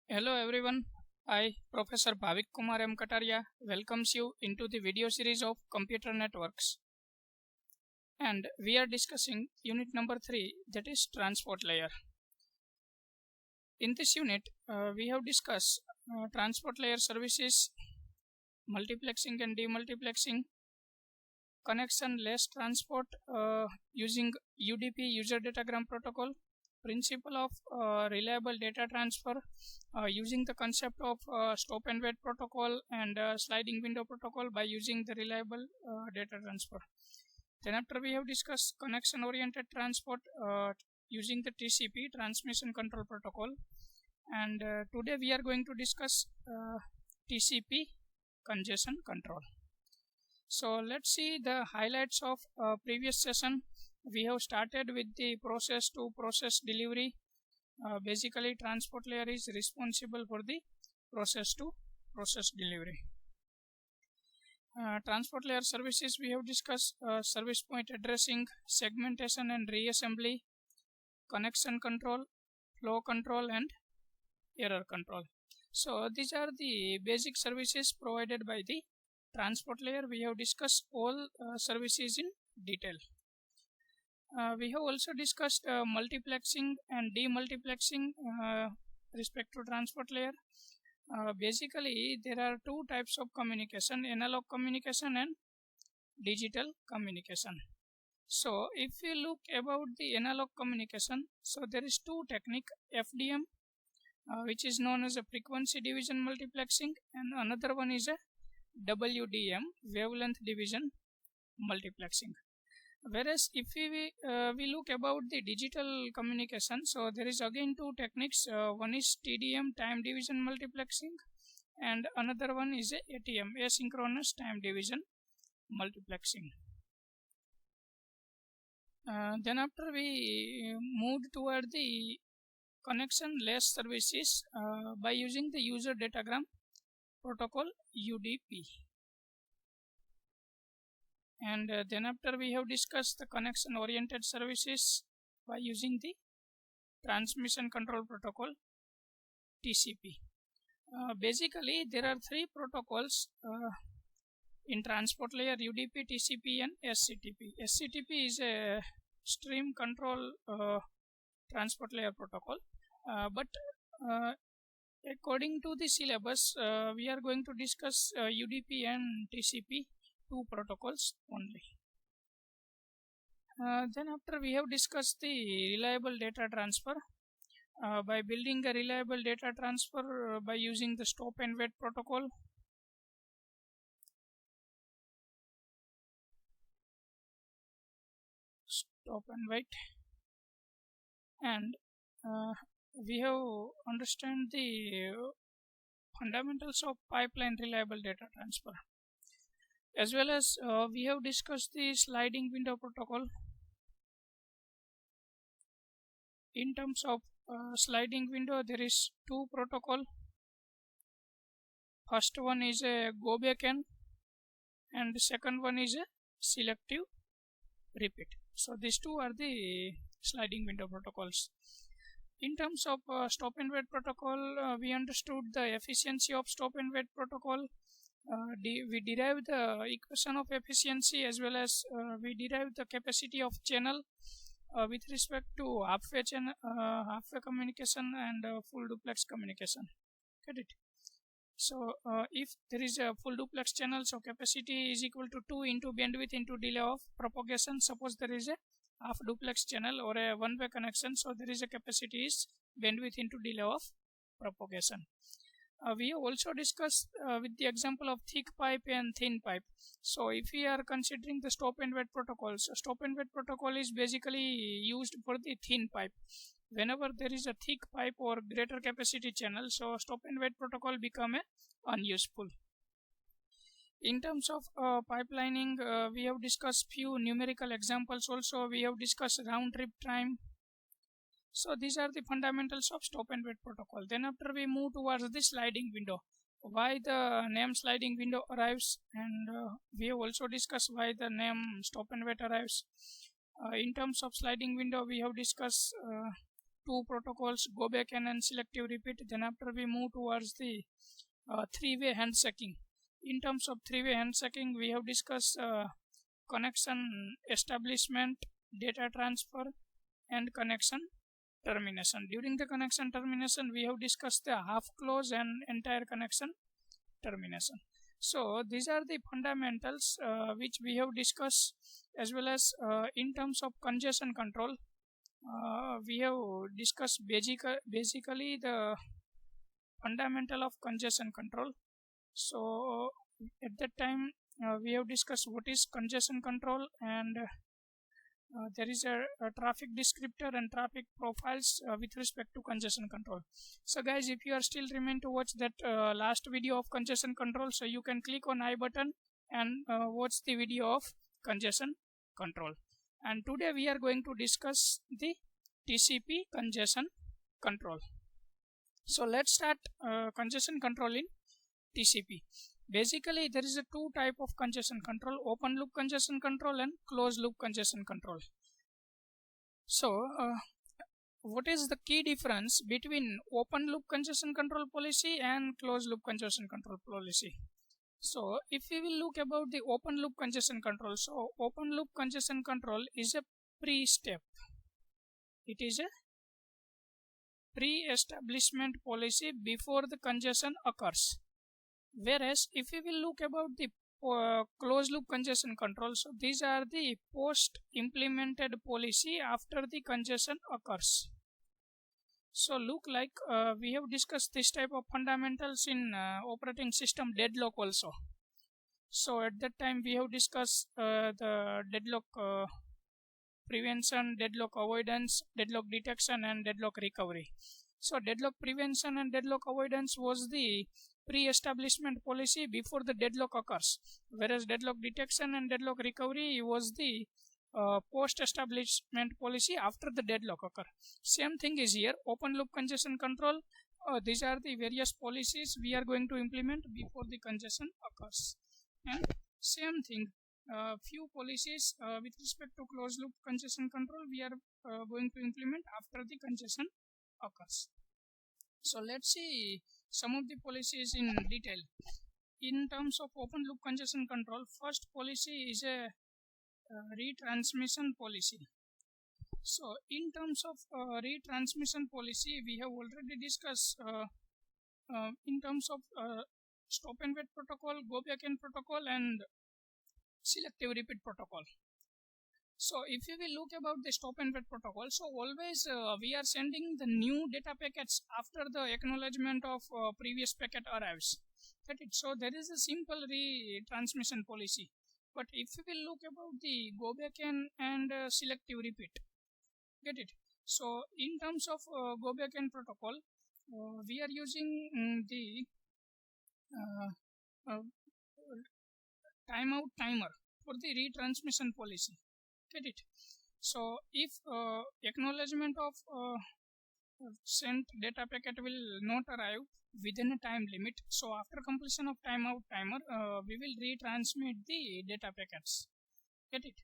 Hello everyone, I, Professor Bhavik Kumar M. Kataria, welcomes you into the video series of Computer Networks. And we are discussing unit number 3, that is transport layer. In this unit, we have discussed transport layer services, multiplexing and demultiplexing, connection-less transport using UDP user datagram protocol, principle of reliable data transfer using the concept of stop and wait protocol and sliding window protocol by using the reliable data transfer. Then after we have discussed connection oriented transport using the TCP, transmission control protocol, and today we are going to discuss TCP, congestion control. So let's see the highlights of previous session. We have started with the process to process delivery. Basically, transport layer is responsible for the process to process delivery. Transport layer services we have discussed service point addressing, segmentation and reassembly, connection control, flow control and error control. So these are the basic services provided by the transport layer. We have discussed all services in detail. We have also discussed multiplexing and demultiplexing respect to transport layer. Basically, there are two types of communication: analog communication and digital communication. So, if we look about the analog communication, so there is two technique: FDM, which is known as a frequency division multiplexing, and another one is a WDM, wavelength division multiplexing. Whereas if we look about the digital communication, so there is again two techniques. One is TDM, time division multiplexing, and another one is ATM, asynchronous time division multiplexing. Then after we moved toward the connection less services by using the user datagram protocol UDP. And then after we have discussed the connection oriented services by using the transmission control protocol TCP. Basically there are three protocols in transport layer: UDP, TCP and SCTP. SCTP is a stream control transport layer protocol, but according to the syllabus we are going to discuss UDP and TCP, two protocols only. Then after we have discussed the reliable data transfer by building a reliable data transfer by using the stop and wait protocol. Stop and wait, and we have understand the fundamentals of pipeline reliable data transfer, as well as we have discussed the sliding window protocol. In terms of sliding window, there is two protocol. First one is a go back N, and the second one is a selective repeat. So these two are the sliding window protocols. In terms of stop and wait protocol, we understood the efficiency of stop and wait protocol. We derived the equation of efficiency, as well as we derived the capacity of channel with respect to halfway channel, halfway communication and full duplex communication. Get it? So if there is a full duplex channel, so capacity is equal to 2 into bandwidth into delay of propagation. Suppose there is a half duplex channel or a one-way connection, so there is a capacity is bandwidth into delay of propagation. We have also discussed with the example of thick pipe and thin pipe. So if we are considering the stop and wait protocols, stop and wait protocol is basically used for the thin pipe. Whenever there is a thick pipe or greater capacity channel, so stop and wait protocol become unuseful. In terms of pipelining, we have discussed few numerical examples. Also we have discussed round trip time. So these are the fundamentals of stop and wait protocol. Then after we move towards the sliding window, why the name sliding window arrives, and we have also discussed why the name stop and wait arrives. In terms of sliding window, we have discussed two protocols, go back and selective repeat. Then after we move towards the three-way handshaking. In terms of three-way handshaking, we have discussed connection establishment, data transfer, and connection termination. During the connection termination, we have discussed the half close and entire connection termination. So these are the fundamentals which we have discussed, as well as in terms of congestion control. We have discussed basically the fundamental of congestion control. So at that time we have discussed what is congestion control, and there is a traffic descriptor and traffic profiles with respect to congestion control. So guys, if you are still remain to watch that last video of congestion control, so you can click on I button and watch the video of congestion control. And today we are going to discuss the TCP congestion control. So let's start congestion control in TCP. Basically, there is a two type of congestion control: open loop congestion control and closed loop congestion control. So what is the key difference between open loop congestion control policy and closed loop congestion control policy? So if we will look about the open loop congestion control, so open loop congestion control is a pre-step. It is a pre-establishment policy before the congestion occurs. Whereas if we will look about the closed loop congestion control, so these are the post implemented policy after the congestion occurs. So look like we have discussed this type of fundamentals in operating system deadlock also. So at that time we have discussed the deadlock prevention, deadlock avoidance, deadlock detection, and deadlock recovery. So deadlock prevention and deadlock avoidance was the pre-establishment policy before the deadlock occurs, whereas deadlock detection and deadlock recovery was the post-establishment policy after the deadlock occur. Same thing is here, open loop congestion control. These are the various policies we are going to implement before the congestion occurs. And same thing, few policies with respect to closed loop congestion control we are going to implement after the congestion occurs. So let's see some of the policies in detail. In terms of open loop congestion control, first policy is a retransmission policy. So in terms of retransmission policy, we have already discussed in terms of stop and wait protocol, go back and protocol, and selective repeat protocol. So if we will look about the stop and wait protocol, so always we are sending the new data packets after the acknowledgement of previous packet arrives. Get it? So there is a simple retransmission policy. But if we will look about the go back and selective repeat, get it? So in terms of go back and protocol, we are using the timeout timer for the retransmission policy. Get it? So if acknowledgement of sent data packet will not arrive within a time limit, so after completion of timeout timer, we will retransmit the data packets. Get it?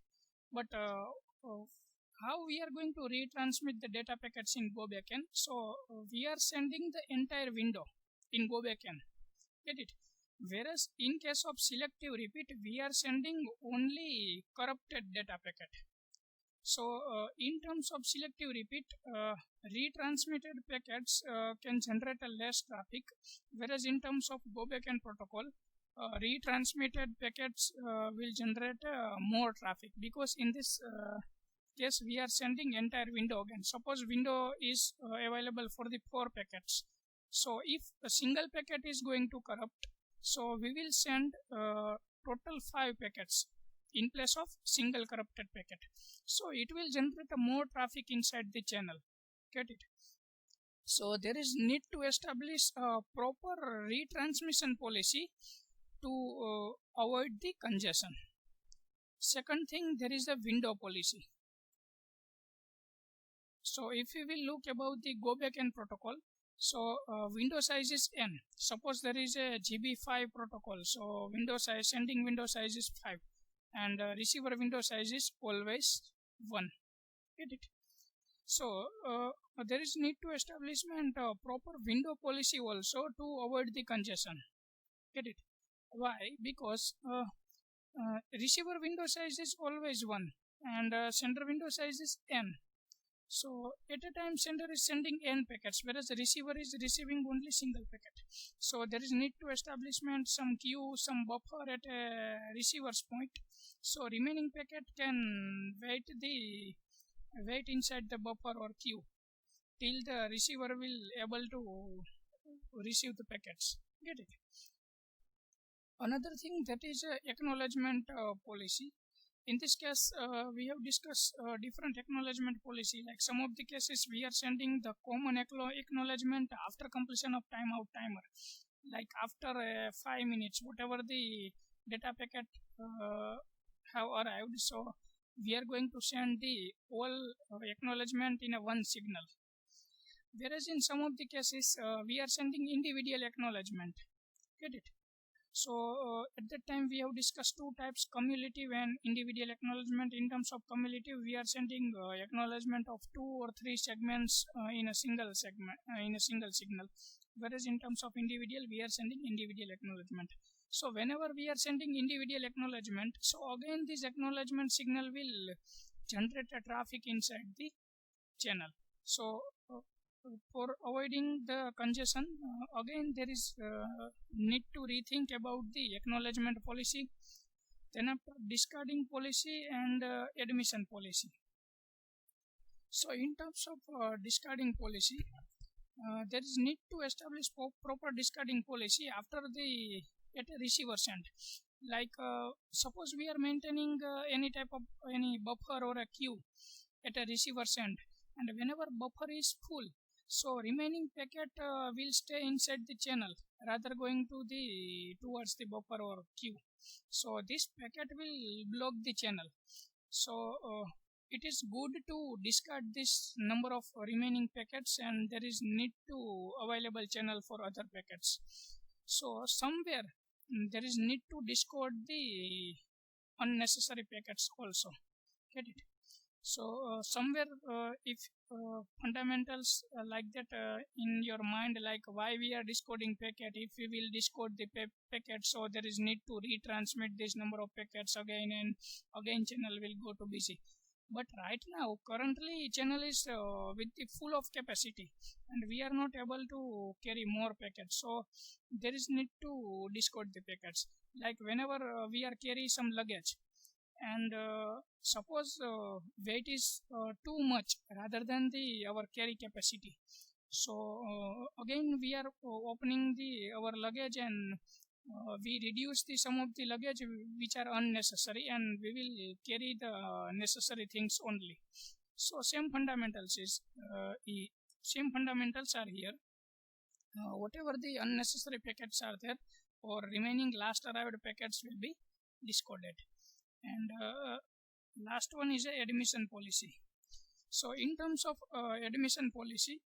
But how we are going to retransmit the data packets in go backend? So we are sending the entire window in go backend. Get it? Whereas in case of selective repeat, we are sending only corrupted data packet. So in terms of selective repeat, retransmitted packets can generate a less traffic, whereas in terms of go backend protocol, retransmitted packets will generate more traffic, because in this case we are sending entire window again. Suppose window is available for the 4 packets. So if a single packet is going to corrupt, so we will send total 5 packets in place of single corrupted packet. So it will generate a more traffic inside the channel. Get it? So there is need to establish a proper retransmission policy to avoid the congestion. Second thing, there is a window policy. So if we will look about the go backend protocol, so window size is n. Suppose there is a GB5 protocol, so window size, sending window size is 5, and receiver window size is always 1. Get it? So there is need to establishment proper window policy also to avoid the congestion. Get it? Why? Because receiver window size is always 1 and sender window size is n. So at a time sender is sending n packets, whereas the receiver is receiving only single packet. So there is need to establishment some queue, some buffer at a receiver's point. So remaining packet can wait inside the buffer or queue till the receiver will able to receive the packets. Get it? Another thing that is acknowledgement policy. In this case, we have discussed different acknowledgement policy. Like some of the cases, we are sending the common acknowledgement after completion of timeout timer. Like after 5 minutes, whatever the data packet have arrived. So we are going to send the whole acknowledgement in a one signal. Whereas in some of the cases, we are sending individual acknowledgement. Get it? So at that time we have discussed two types, cumulative and individual acknowledgement. In terms of cumulative, we are sending acknowledgement of 2 or 3 segments in a single signal. Whereas in terms of individual, we are sending individual acknowledgement. So whenever we are sending individual acknowledgement, so again this acknowledgement signal will generate a traffic inside the channel. So for avoiding the congestion, again there is need to rethink about the acknowledgement policy, then after discarding policy and admission policy. So in terms of discarding policy, there is need to establish proper discarding policy after the at a receiver's end. Like suppose we are maintaining any type of any buffer or a queue at a receiver's end, and whenever buffer is full, so remaining packet will stay inside the channel rather going to the towards the buffer or queue. So this packet will block the channel. So it is good to discard this number of remaining packets, and there is need to available channel for other packets. So somewhere there is need to discard the unnecessary packets also. Get it? So somewhere if fundamentals like that in your mind, like why we are discoding packet, if we will discode the packet, so there is need to retransmit this number of packets again, and again channel will go to busy. But right now currently channel is with the full of capacity and we are not able to carry more packets, so there is need to discode the packets. Like whenever we are carry some luggage and suppose weight is too much rather than the our carry capacity, so again we are opening the our luggage and we reduce the some of the luggage which are unnecessary and we will carry the necessary things only. So same fundamentals are here. Whatever the unnecessary packets are there or remaining last arrived packets will be discarded. And last one is a admission policy. So in terms of admission policy,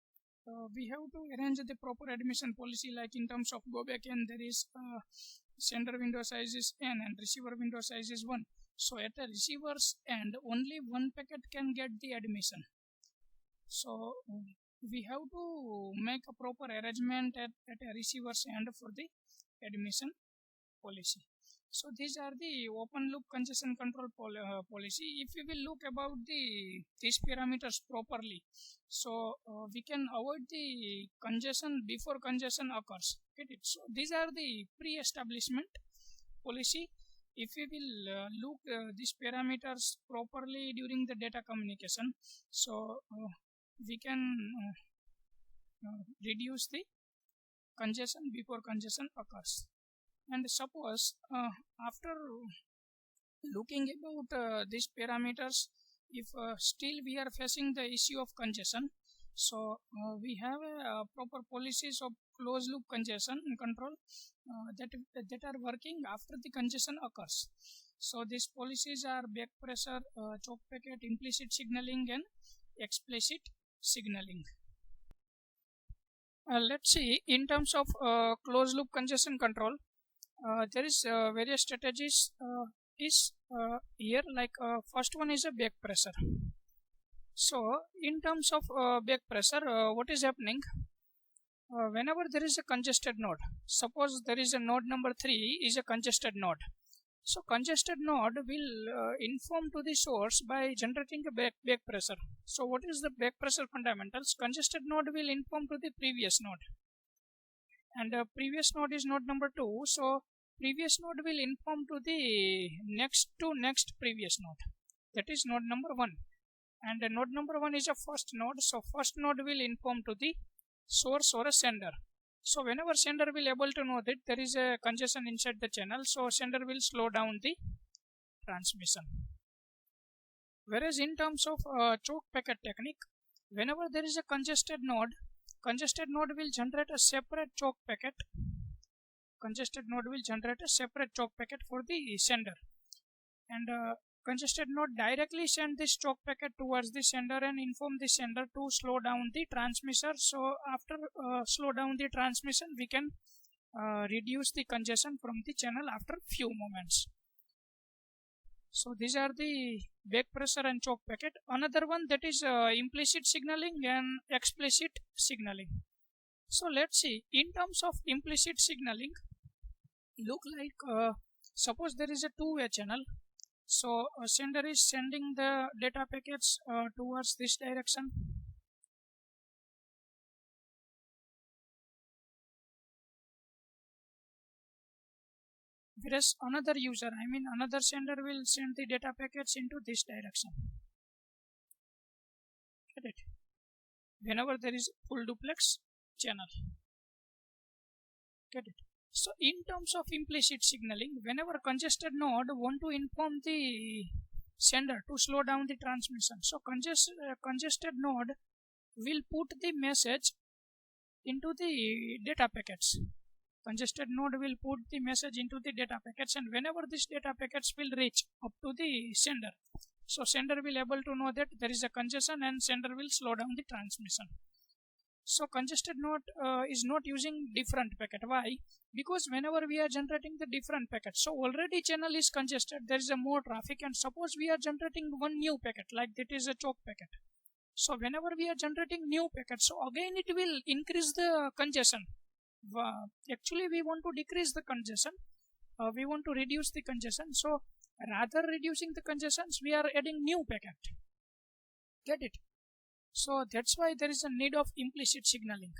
we have to arrange the proper admission policy. Like in terms of go back and there is sender window size is n and receiver window size is 1. So at the receiver's end only one packet can get the admission. So we have to make a proper arrangement at a receiver's end for the admission policy. So these are the open loop congestion control policy. If we will look about these parameters properly, so we can avoid the congestion before congestion occurs. Get it? So these are the pre-establishment policy. If we will look these parameters properly during the data communication, so we can reduce the congestion before congestion occurs. And suppose after looking about these parameters, if still we are facing the issue of congestion, so we have proper policies of closed loop congestion control that are working after the congestion occurs. So these policies are back pressure, choke packet, implicit signaling and explicit signaling. Let's see, in terms of closed loop congestion control, there is various strategies is here. Like first one is a back pressure. So in terms of back pressure, what is happening? Whenever there is a congested node, suppose there is a node number 3 is a congested node. So congested node will inform to the source by generating a back pressure. So what is the back pressure fundamentals? Congested node will inform to the previous node, and previous node is node number 2. So previous node will inform to the next previous node, that is node number 1, and node number 1 is a first node. So first node will inform to the source or a sender. So whenever sender will able to know that there is a congestion inside the channel, so sender will slow down the transmission. Whereas in terms of choke packet technique, whenever there is a congested node will generate a separate choke packet. Congested node will generate a separate choke packet for the sender, and congested node directly send this choke packet towards the sender and inform the sender to slow down the transmitter. So after slow down the transmission, we can reduce the congestion from the channel after few moments. So these are the back pressure and choke packet. Another one, that is implicit signaling and explicit signaling. So let's see, in terms of implicit signaling, look like suppose there is a two-way channel. So sender is sending the data packets towards this direction. Whereas another user, another sender will send the data packets into this direction. Get it? Whenever there is full duplex channel. Get it? So in terms of implicit signaling, whenever congested node want to inform the sender to slow down the transmission, so congested node will put the message into the data packets. Congested node will put the message into the data packets, and whenever this data packets will reach up to the sender, so sender will able to know that there is a congestion and sender will slow down the transmission. So congested node is not using different packet. Why? Because whenever we are generating the different packet, so already channel is congested, there is a more traffic, and suppose we are generating one new packet, like that is a choke packet. So whenever we are generating new packet, so again it will increase the congestion. Actually we want to decrease the congestion, we want to reduce the congestion. So rather reducing the congestions, we are adding new packet. Get it? So that's why there is a need of implicit signaling,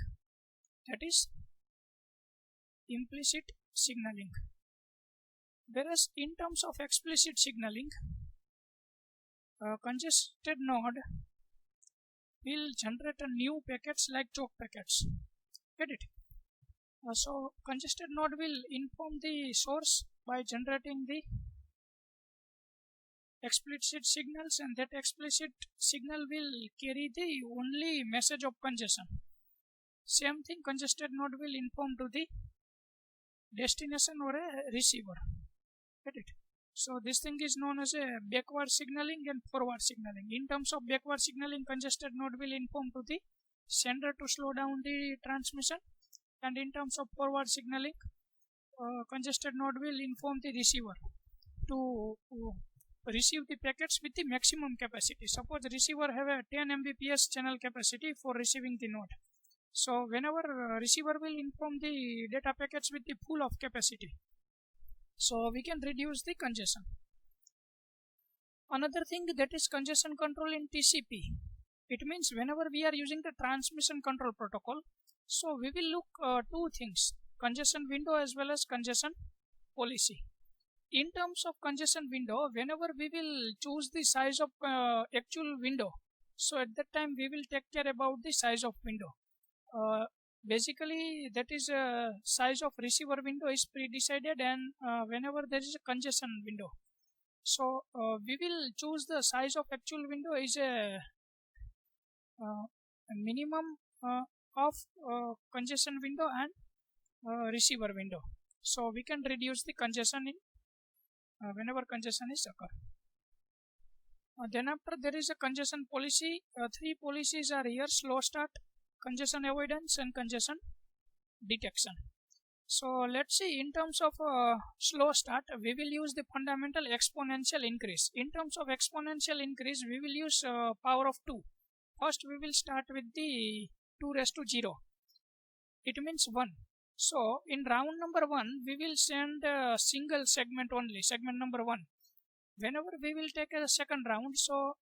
that is implicit signaling. Whereas in terms of explicit signaling, congested node will generate a new packets like choke packets. Get it? So congested node will inform the source by generating the explicit signals, and that explicit signal will carry the only message of congestion. Same thing, congested node will inform to the destination or a receiver. Get it? So this thing is known as a backward signaling and forward signaling. In terms of backward signaling, congested node will inform to the sender to slow down the transmission, and in terms of forward signaling, congested node will inform the receiver to receive the packets with the maximum capacity. Suppose the receiver have a 10 Mbps channel capacity for receiving the node. So whenever receiver will inform the data packets with the full of capacity, so we can reduce the congestion. Another thing, that is congestion control in TCP. It means whenever we are using the transmission control protocol, so we will look two things, congestion window as well as congestion policy. In terms of congestion window, whenever we will choose the size of actual window, so at that time we will take care about the size of window. Basically that is size of receiver window is pre-decided, and whenever there is a congestion window, so we will choose the size of actual window is a minimum of congestion window and receiver window. So we can reduce the congestion in whenever congestion is occur. Then after, there is a congestion policy. Three policies are here: slow start, congestion avoidance, and congestion detection. So let's see, in terms of slow start, we will use the fundamental exponential increase. In terms of exponential increase, we will use power of 2. First, we will start with the 2 raised to 0. It means 1. So in round number 1, we will send a single segment only, segment number 1. Whenever we will take a second round, so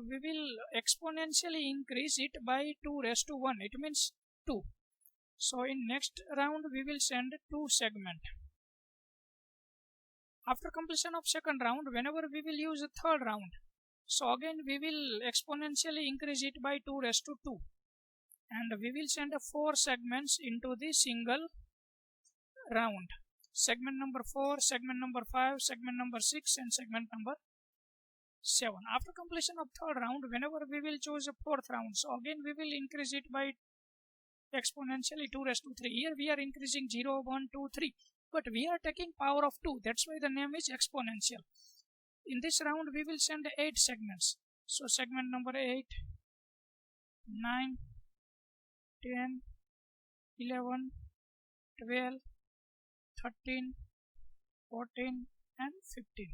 we will exponentially increase it by 2 raised to 1. It means 2. So in next round we will send 2 segment. After completion of second round, whenever we will use a third round, so again we will exponentially increase it by 2 raised to 2, and we will send 4 segments into the single round. Segment number 4, segment number 5, segment number 6, and segment number 7. After completion of third round, whenever we will choose a fourth round, so again we will increase it by exponentially 2 raised to 3. Here we are increasing 0, 1, 2, 3, but we are taking power of 2. That's why the name is exponential. In this round we will send 8 segments. So segment number 8, 9, 10, 11, 12, 13, 14, and 15.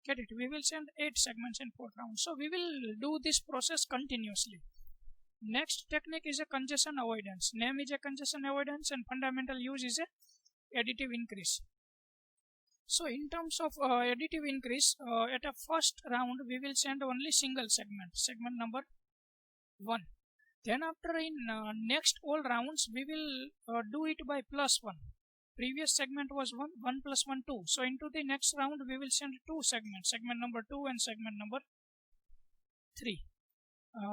Get it? We will send 8 segments in fourth round. So we will do this process continuously. Next technique is a congestion avoidance. Name is a congestion avoidance, and fundamental use is a additive increase. So in terms of additive increase, at a first round we will send only single segment, segment number 1. Then after in next all rounds we will do it by plus 1. Previous segment was 1, 1 plus 1, 2. So into the next round we will send 2 segments, segment number 2 and segment number 3.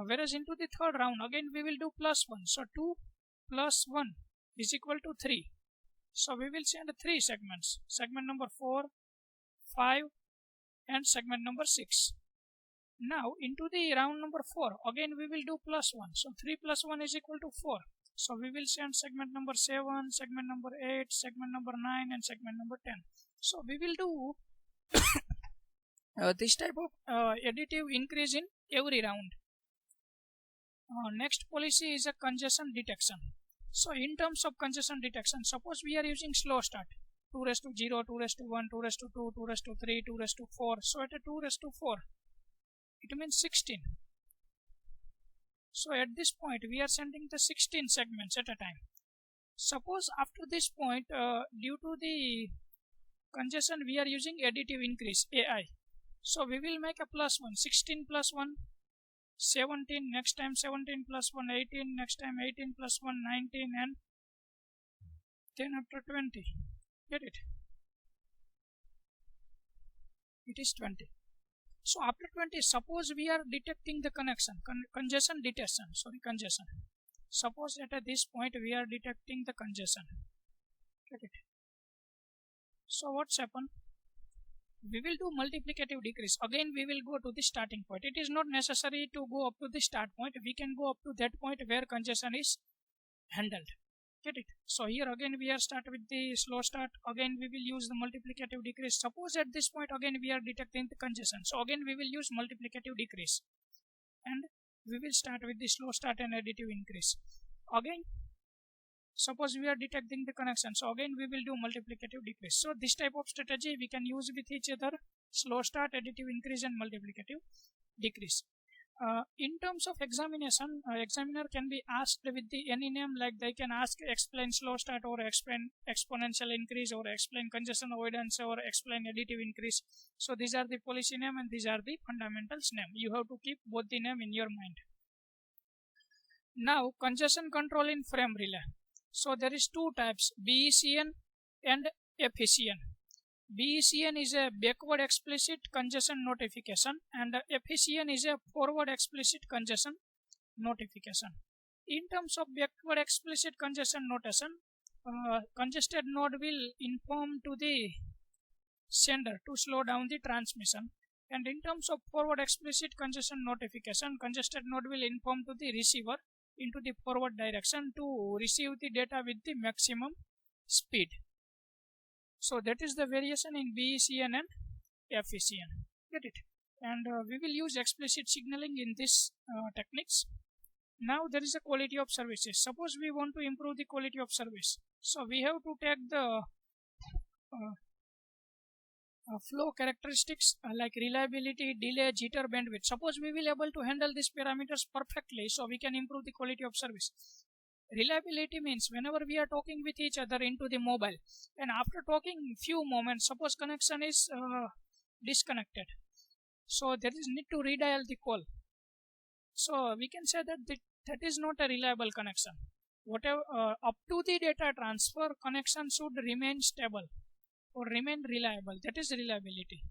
Whereas into the third round again we will do plus 1. So 2 plus 1 is equal to 3. So we will send 3 segments, segment number 4, 5, and segment number 6. Now into the round number 4 again we will do plus 1. So 3 plus 1 is equal to 4. So we will send segment number 7, segment number 8, segment number 9, and segment number 10. So we will do this type of additive increase in every round. Next policy is a congestion detection. So in terms of congestion detection, suppose we are using slow start, 2 raised to 0, 2 raised to 1, 2 raised to 2, 2 raised to 3, 2 raised to 4. So at a 2 raised to 4, it means 16. So at this point we are sending the 16 segments at a time. Suppose after this point, due to the congestion, we are using additive increase, AI. So we will make a plus 1, 16 plus 1, 17, next time 17 plus 1, 18, next time 18 plus 1, 19, and then after 20. Get it? It is 20. So after 20, suppose we are detecting the congestion. Suppose at this point we are detecting the congestion. Get it? So what's happened? We will do multiplicative decrease. Again we will go to the starting point. It is not necessary to go up to the start point. We can go up to that point where congestion is handled. Get it? So here again we are start with the slow start. Again we will use the multiplicative decrease. Suppose at this point again we are detecting the congestion. So again we will use multiplicative decrease. And we will start with the slow start and additive increase. Again, suppose we are detecting the connection, so again we will do multiplicative decrease. So this type of strategy we can use with each other: slow start, additive increase, and multiplicative decrease. In terms of examination, examiner can be asked with any name, like they can ask explain slow start, or explain exponential increase, or explain congestion avoidance, or explain additive increase. So these are the policy name and these are the fundamentals name. You have to keep both the name in your mind. Now congestion control in frame relay. So there is two types, BECN and FECN. BECN is a backward explicit congestion notification and FECN is a forward explicit congestion notification. In terms of backward explicit congestion notation, congested node will inform to the sender to slow down the transmission, and in terms of forward explicit congestion notification, congested node will inform to the receiver into the forward direction to receive the data with the maximum speed. So that is the variation in BECN and FECN. Get it? And we will use explicit signaling in these techniques. Now there is a quality of services. Suppose we want to improve the quality of service, so we have to take the flow characteristics like reliability, delay, jitter, bandwidth. Suppose we will able to handle these parameters perfectly, so we can improve the quality of service. Reliability means whenever we are talking with each other into the mobile, and after talking few moments, suppose connection is disconnected, so there is need to redial the call. So we can say that that is not a reliable connection. Whatever up to the data transfer, connection should remain stable or remain reliable. That is reliability.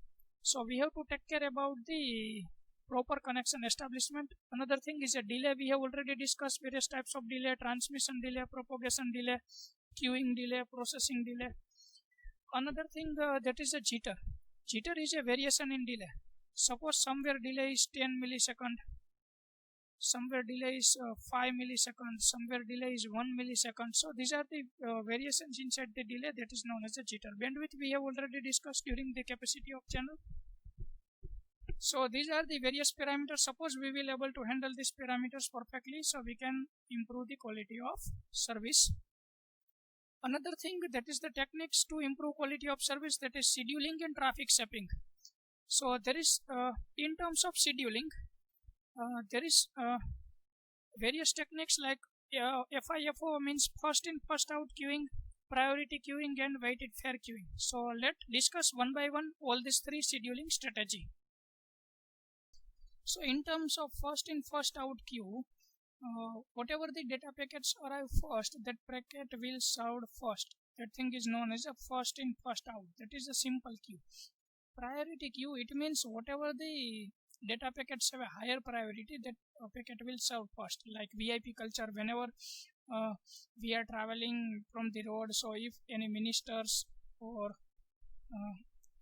So we have to take care about the proper connection establishment. Another thing is a delay. We have already discussed various types of delay: transmission delay, propagation delay, queuing delay, processing delay. Another thing that is a jitter. Jitter is a variation in delay. Suppose somewhere delay is 10 millisecond, somewhere delay is 5 milliseconds, somewhere delay is 1 millisecond. So these are the variations inside the delay, that is known as a jitter. Bandwidth we have already discussed during the capacity of channel. So these are the various parameters. Suppose we will able to handle these parameters perfectly, so we can improve the quality of service. Another thing, that is the techniques to improve quality of service, that is scheduling and traffic shaping. So there is in terms of scheduling, there is various techniques like FIFO, means first in first out queuing, priority queuing, and weighted fair queuing. So let's discuss one by one all these three scheduling strategy. So in terms of first in first out queue, whatever the data packets arrive first, that packet will served first. That thing is known as a first in first out. That is a simple queue. Priority queue, it means whatever the data packets have a higher priority, that packet will serve first. Like VIP culture, whenever we are traveling from the road, so if any ministers or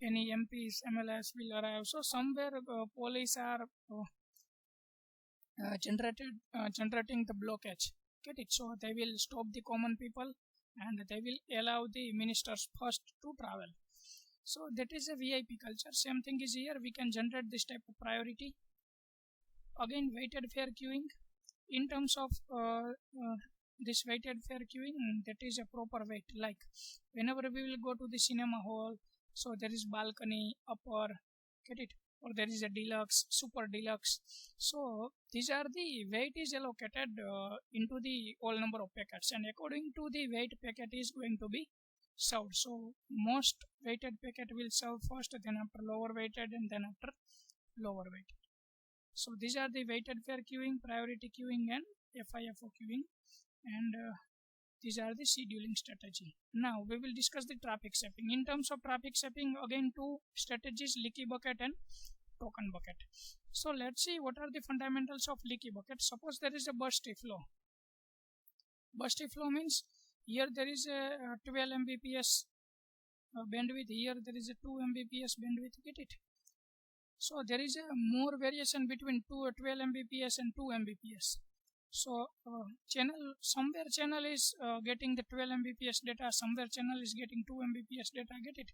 any MPs, MLS will arrive, so somewhere police are generating the blockage. Get it? So they will stop the common people and they will allow the ministers first to travel. So that is a VIP culture. Same thing is here. We can generate this type of priority. Again, weighted fair queuing. In terms of this weighted fair queuing, that is a proper weight. Like whenever we will go to the cinema hall, so there is balcony, upper, get it? Or there is a deluxe, super deluxe. So these are the weight is allocated into the all number of packets, and according to the weight, packet is going to be served. So most weighted packet will serve first, then after lower weighted, and then after lower weighted. So these are the weighted fair queuing, priority queuing, and FIFO queuing, and these are the scheduling strategy. Now we will discuss the traffic shaping. In terms of traffic shaping, again two strategies: leaky bucket and token bucket. So let's see what are the fundamentals of leaky bucket. Suppose there is a bursty flow. Bursty flow means here there is a 12 Mbps bandwidth, here there is a 2 Mbps bandwidth, get it? So there is a more variation between 12 Mbps and 2 Mbps. So somewhere channel is getting the 12 Mbps data, somewhere channel is getting 2 Mbps data, get it?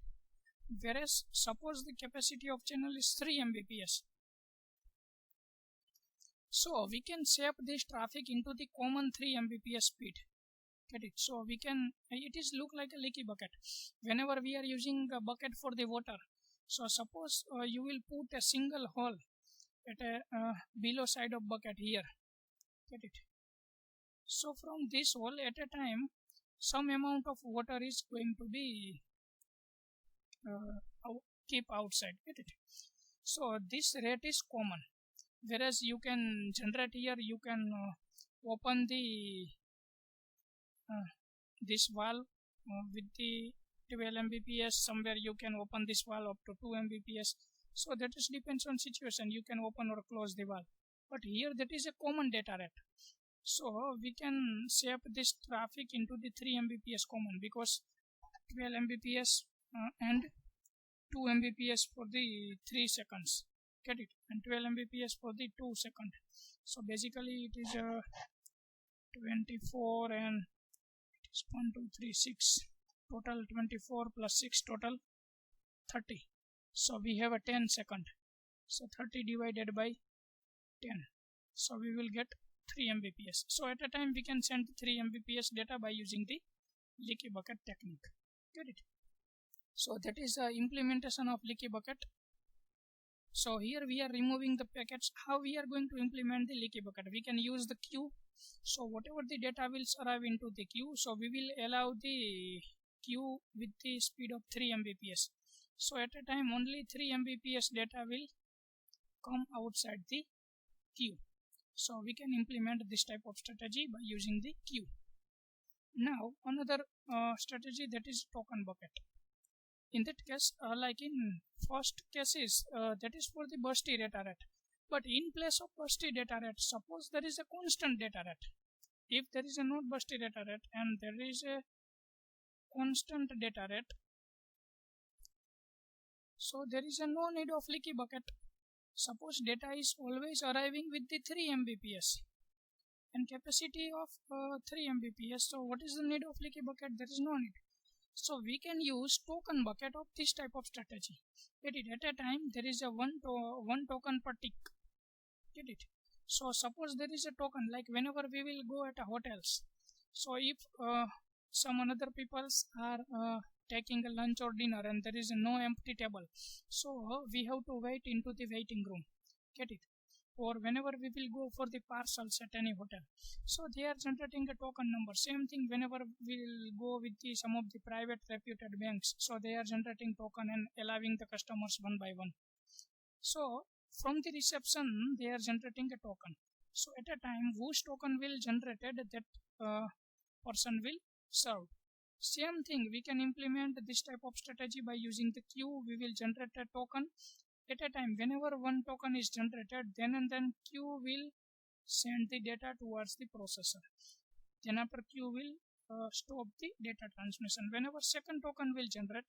Whereas suppose the capacity of channel is 3 Mbps. So we can shape this traffic into the common 3 Mbps speed. Get it? So we can, it is look like a leaky bucket. Whenever we are using a bucket for the water, so suppose you will put a single hole at a below side of bucket here. Get it? So from this hole at a time, some amount of water is going to be keep outside. Get it? So this rate is common. Whereas you can generate here, you can open the this valve with the 12 Mbps. Somewhere you can open this valve up to 2 Mbps. So that is depends on situation. You can open or close the valve. But here that is a common data rate. So we can shape this traffic into the 3 Mbps common, because 12 Mbps and 2 Mbps for the 3 seconds. Get it? And 12 Mbps for the 2 seconds. So basically it is 24 and it is 1, 2, 3, 6. Total 24 plus 6, total 30. So we have a 10 second. So 30 divided by 10. So we will get 3 Mbps. So at a time we can send 3 Mbps data by using the leaky bucket technique. Get it? So that is the implementation of leaky bucket. So here we are removing the packets. How we are going to implement the leaky bucket? We can use the queue. So whatever the data will arrive into the queue, so we will allow the queue with the speed of 3 Mbps. So at a time only 3 Mbps data will come outside the queue. So we can implement this type of strategy by using the queue. Now another strategy, that is token bucket. In that case, like in first cases, that is for the bursty data rate. But in place of bursty data rate, suppose there is a constant data rate. If there is a not bursty data rate and there is a constant data rate, so there is a no need of leaky bucket. Suppose data is always arriving with the 3 Mbps and capacity of 3 Mbps. So what is the need of leaky bucket? There is no need. So we can use token bucket of this type of strategy. Get it? At a time there is a one token per tick. Get it? So suppose there is a token, like whenever we will go at a hotels. So if some another peoples are taking a lunch or dinner and there is no empty table, so we have to wait into the waiting room. Get it? Or whenever we will go for the parcels at any hotel, so they are generating a token number. Same thing whenever we will go with some of the private reputed banks, so they are generating token and allowing the customers one by one. So from the reception they are generating a token. So at a time whose token will generated, that person will serve. Same thing we can implement this type of strategy by using the queue. We will generate a token. At a time whenever one token is generated, then and then queue will send the data towards the processor. Then after queue will stop the data transmission. Whenever second token will generate,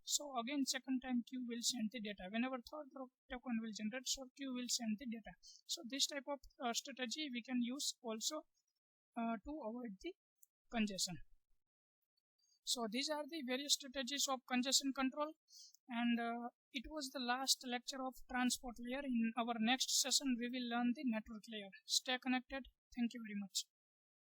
so again second time queue will send the data. Whenever third token will generate, so queue will send the data. So this type of strategy we can use also to avoid the congestion. So these are the various strategies of congestion control, and it was the last lecture of transport layer. In our next session we will learn the network layer. Stay connected. Thank you very much.